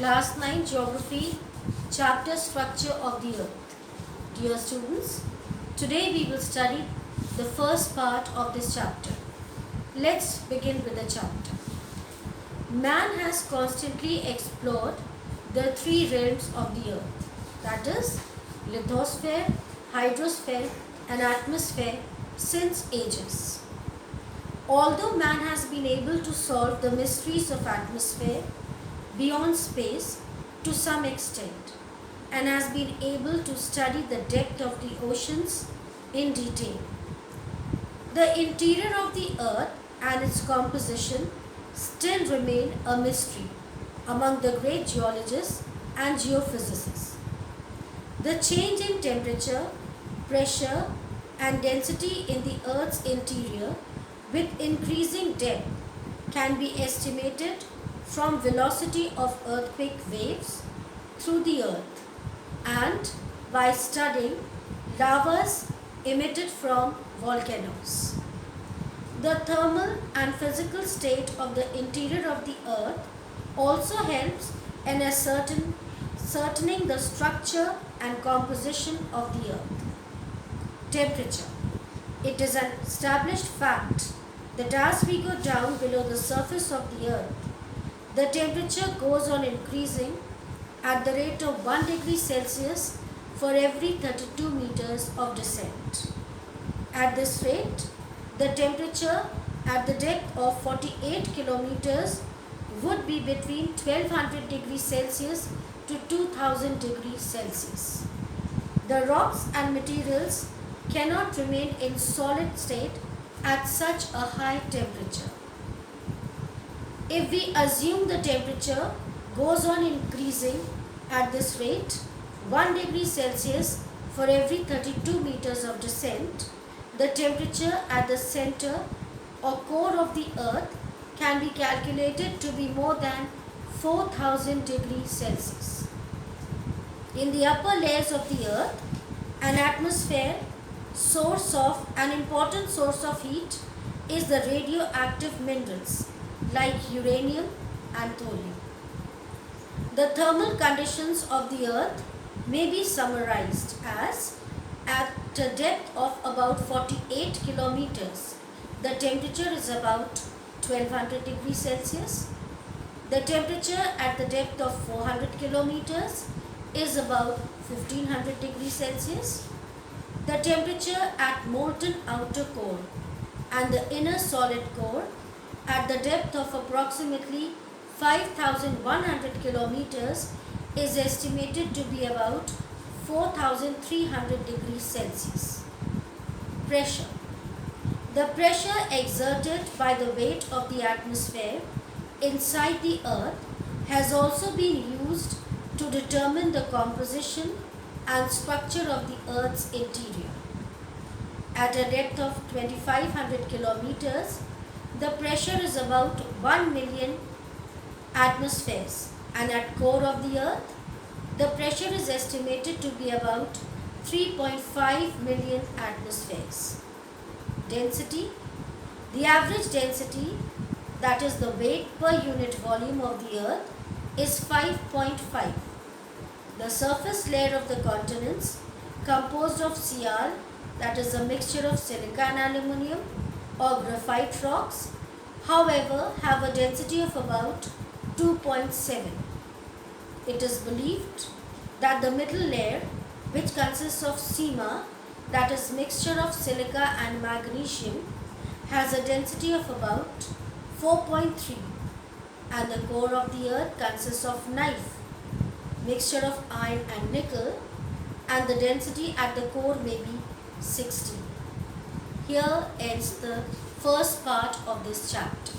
Class 9 Geography, Chapter Structure of the Earth. Dear students, today we will study the first part of this chapter. Let's begin with the chapter. Man has constantly explored the three realms of the Earth, that is, lithosphere, hydrosphere and atmosphere, since ages. Although man has been able to solve the mysteries of atmosphere beyond space to some extent and has been able to study the depth of the oceans in detail, the interior of the Earth and its composition still remain a mystery among the great geologists and geophysicists. The change in temperature, pressure and density in the Earth's interior with increasing depth can be estimated from velocity of earthquake waves through the Earth and by studying lavas emitted from volcanoes. The thermal and physical state of the interior of the Earth also helps in ascertaining the structure and composition of the Earth. Temperature. It is an established fact that as we go down below the surface of the Earth, the temperature goes on increasing at the rate of 1 degree Celsius for every 32 meters of descent. At this rate, the temperature at the depth of 48 kilometers would be between 1200 degrees Celsius to 2000 degrees Celsius. The rocks and materials cannot remain in solid state at such a high temperature. If we assume the temperature goes on increasing at this rate, 1 degree Celsius for every 32 meters of descent, the temperature at the center or core of the Earth can be calculated to be more than 4000 degrees Celsius. In the upper layers of the Earth, an atmosphere an important source of heat is the radioactive minerals like uranium and thorium. The thermal conditions of the Earth may be summarized as at a depth of about 48 kilometers, the temperature is about 1200 degrees Celsius. The temperature at the depth of 400 kilometers is about 1500 degrees Celsius. The temperature at molten outer core and the inner solid core at the depth of approximately 5100 kilometers is estimated to be about 4300 degrees Celsius. Pressure. The pressure exerted by the weight of the atmosphere inside the Earth has also been used to determine the composition and structure of the Earth's interior. At a depth of 2500 kilometers, the pressure is about 1 million atmospheres, and at core of the Earth, the pressure is estimated to be about 3.5 million atmospheres. Density. The average density, that is the weight per unit volume of the Earth, is 5.5. The surface layer of the continents, composed of Sial, that is a mixture of silica and aluminium, or graphite rocks, however, have a density of about 2.7. It is believed that the middle layer, which consists of Sima, that is mixture of silica and magnesium, has a density of about 4.3, and the core of the Earth consists of knife, mixture of iron and nickel, and the density at the core may be 60. Here ends the first part of this chapter.